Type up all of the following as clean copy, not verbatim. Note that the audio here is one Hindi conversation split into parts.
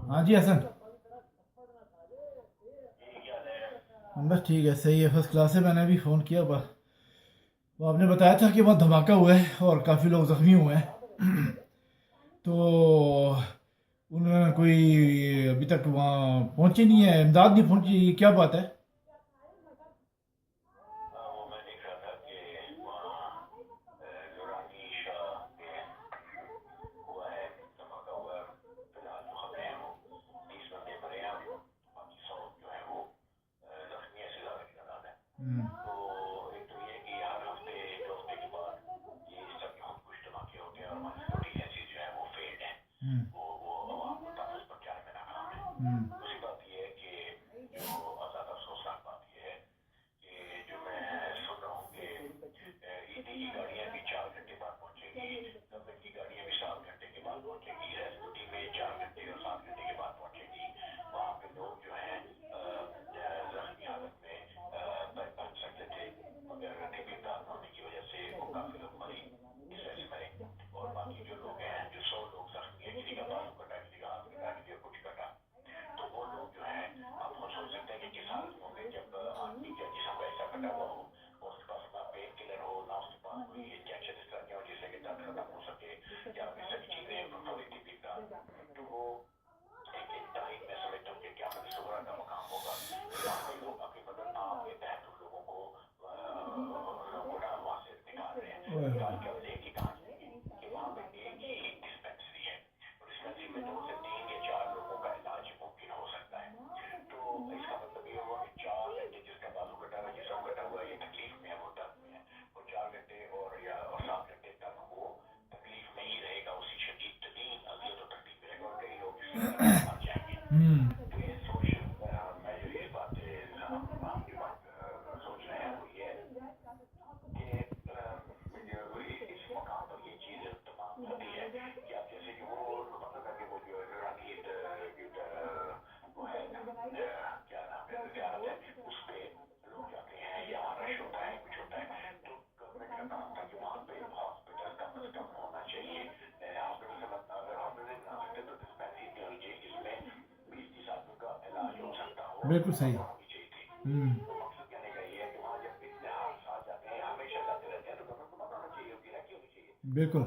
हाँ जी हसन। बस ठीक है, सही है, फर्स्ट क्लास है। मैंने अभी फ़ोन किया बस, वो आपने बताया था कि वहाँ धमाका हुआ है और काफ़ी लोग ज़ख्मी हुए हैं। तो उन्होंने कोई अभी तक वहाँ पहुँचे नहीं है, इमदाद नहीं पहुँची, ये क्या बात है? हम्म। हम्म। हम्म। ओए होए। हम्म। बिल्कुल सही। हम्म। बिल्कुल।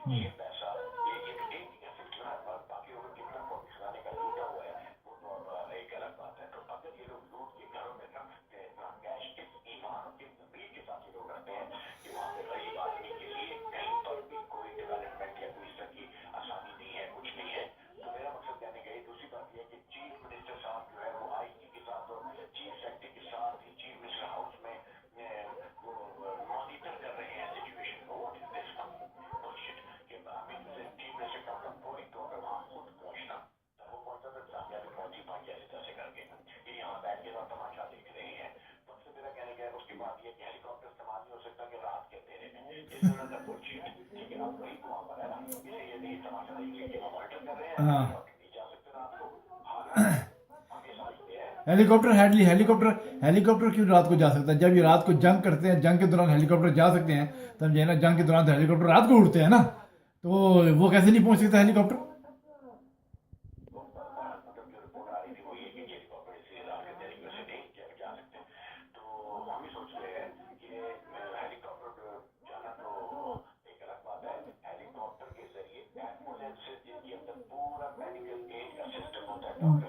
हम्म। हाँ। हेलीकॉप्टर हेलीकॉप्टर हेलीकॉप्टर क्यों रात को जा सकता है? जब ये रात को जंग करते हैं, जंग के दौरान हेलीकॉप्टर जा सकते हैं, तब ये ना, जंग के दौरान तो हेलीकॉप्टर रात को उड़ते हैं ना, तो वो कैसे नहीं पहुंच सकता हेलीकॉप्टर?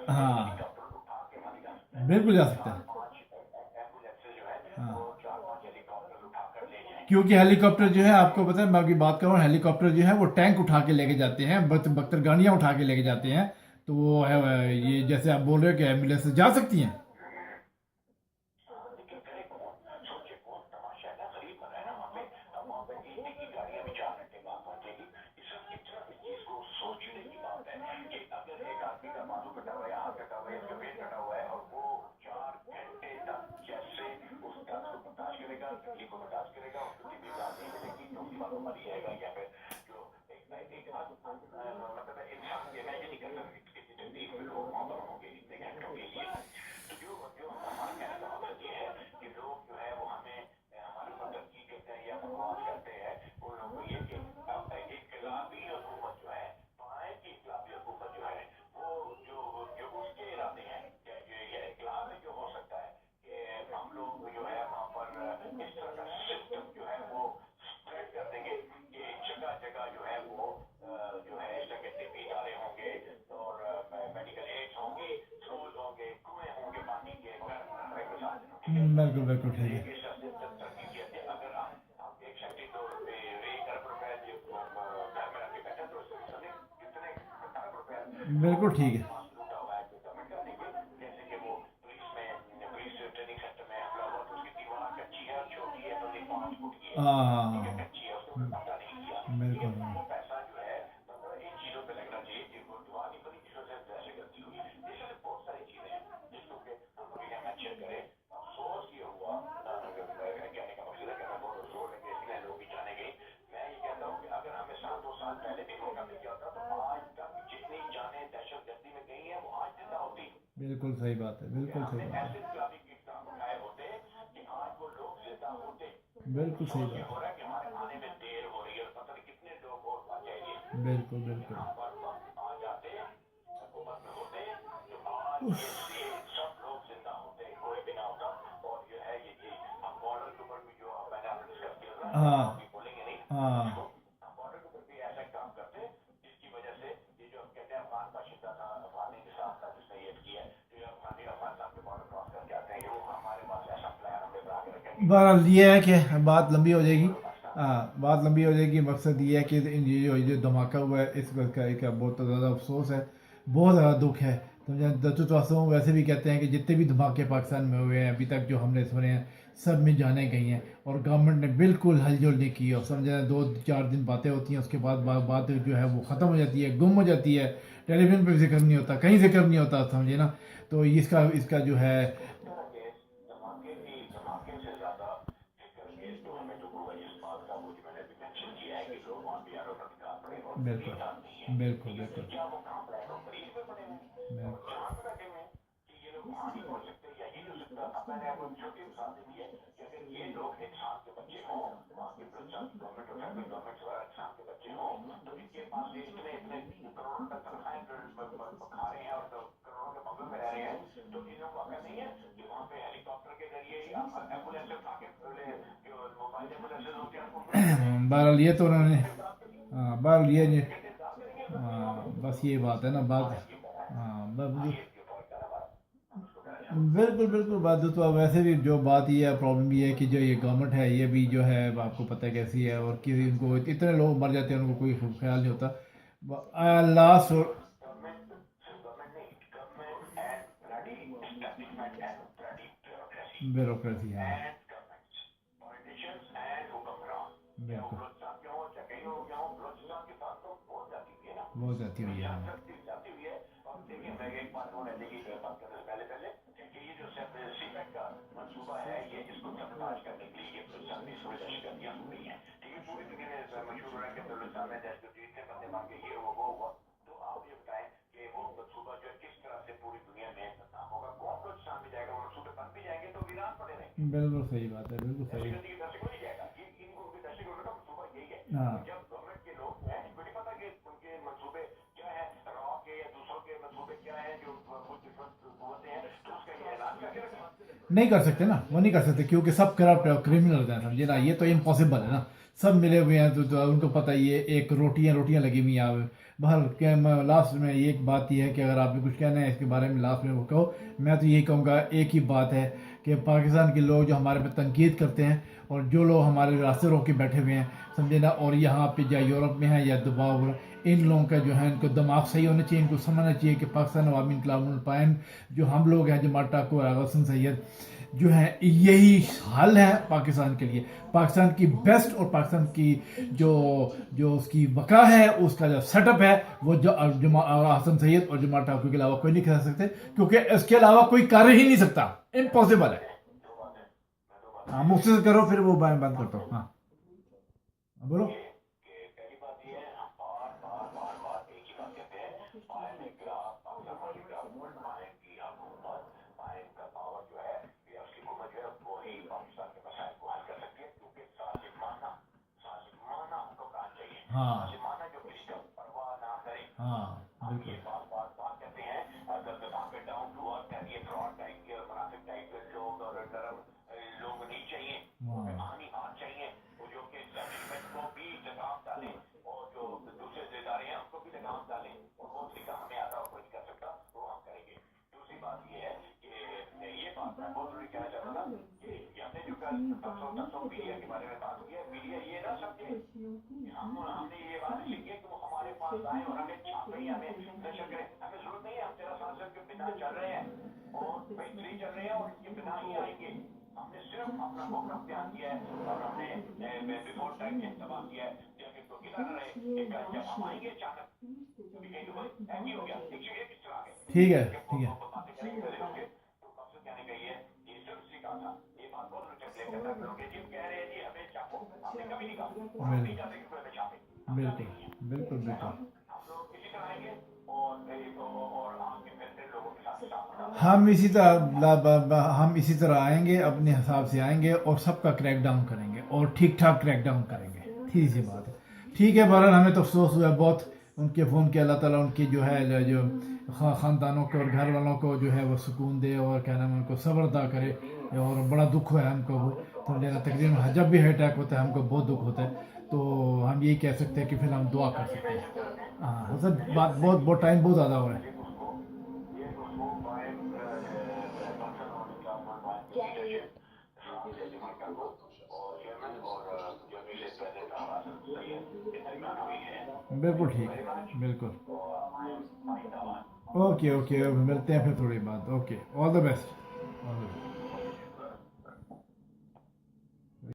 हाँ, बिल्कुल जा सकता है। हाँ, क्योंकि हेलीकॉप्टर जो है, आपको पता है, मैं अभी बात कर रहा हूँ, हेलीकॉप्टर जो है वो टैंक उठा के लेके जाते हैं, बख्तर गाड़ियाँ उठा के लेके जाते हैं। तो वो है, ये जैसे आप बोल रहे हो कि एम्बुलेंस जा सकती हैं। बिल्कुल बिल्कुल ठीक है। बिल्कुल ठीक है। हाँ बिल्कुल। बिल्कुल सही बात है, बिल्कुल सही बात है, बिल्कुल सही बात है, बिल्कुल बिल्कुल। हाँ हाँ बहरहाल ये है कि बात लंबी हो जाएगी। हाँ बात लंबी हो जाएगी। मकसद ये है कि ये जो धमाका हुआ है इस बात का एक बहुत ज़्यादा अफसोस है, बहुत ज़्यादा दुख है। तो दोस्तों वैसे भी कहते हैं कि जितने भी धमाके पाकिस्तान में हुए हैं अभी तक जो हमने सुने हैं सब में जाने गई हैं और गवर्नमेंट ने बिल्कुल हलचल नहीं की और समझे 2-4 दिन बातें होती हैं उसके बाद बात जो है वो ख़त्म हो जाती है, गुम हो जाती है, टेलीविजन पर जिक्र नहीं होता, कहीं जिक्र नहीं होता, समझे ना। तो इसका इसका जो है बिल्कुल बिल्कुल बिल्कुल बहरहाल ये तो उन्होंने हाँ बहरहाल ये हाँ बस ये बात है ना बात। हाँ बिल्कुल बिल्कुल बात तो अब वैसे भी जो बात ये है प्रॉब्लम ये है कि जो ये गवर्नमेंट है ये भी जो है आपको पता है कैसी है और कि इनको इतने लोग मर जाते हैं उनको कोई ख्याल नहीं होता। लास्ट ब्यूरोक्रेसी है। बिल्कुल बहुत जाती हुई है। बिल्कुल सही बात है, बिल्कुल सही। हाँ नहीं कर सकते ना, वो नहीं कर सकते क्योंकि सब करप्ट है, क्रिमिनल हैं, समझे ना। ये तो इम्पॉसिबल है ना। सब मिले हुए हैं तो उनको पता ही है। एक रोटियां रोटियां लगी हुई हैं। बहर क्या लास्ट में एक बात यह है कि अगर आपने कुछ कहना है इसके बारे में लास्ट में वो कहो। मैं तो यही कहूँगा एक ही बात है कि पाकिस्तान के लोग जो हमारे पे तनकीद करते हैं और जो लोग हमारे रास्ते रोक के बैठे हुए हैं, समझे ना, और यहाँ पे या यूरोप में है या दबाव, इन लोगों का जो है इनको दिमाग सही होना चाहिए। इनको समझना चाहिए कि पाकिस्तान अवामी इन्कलाब पायन जो हम लोग हैं, जमात टाको और आगा हसन सैयद जो है यही हल है पाकिस्तान के लिए। पाकिस्तान की बेस्ट और पाकिस्तान की जो जो उसकी बका है, उसका जो सेटअप है वो जो हसन सैयद और जमात टाको के अलावा कोई नहीं कर सकते क्योंकि इसके अलावा कोई कर ही नहीं सकता। इम्पॉसिबल है। हाँ मुझसे करो फिर वो बंद करता हूँ। हाँ बोलो। हाँ हाँ बिल्कुल। हाँ ठीक है ठीक है। बिल्कुल बिल्कुल बिल्कुल। हम इसी तरह आएंगे, अपने हिसाब से आएंगे और सबका क्रैक डाउन करेंगे और ठीक ठाक क्रैक डाउन करेंगे। ठीक सी बात है। ठीक है बहरहाल हमें तो अफसोस हुआ बहुत उनके फ़ोन के। अल्लाह ताला उनके जो है जो ख़ानदानों को और घर वालों को जो है वो सुकून दे और क्या नाम है उनको सब्र अता करे। और बड़ा दुख हुआ है हमको वो। तो लेना तकरीबन जब भी अटैक होता है हमको बहुत दुख होता है। तो हम यही कह सकते हैं कि फिर हम दुआ कर सकते हैं। हाँ सर बात बहुत बहुत टाइम बहुत ज़्यादा हो रहा है। बिल्कुल ठीक है बिल्कुल। ओके ओके मिलते हैं फिर थोड़ी बात। Okay all the best.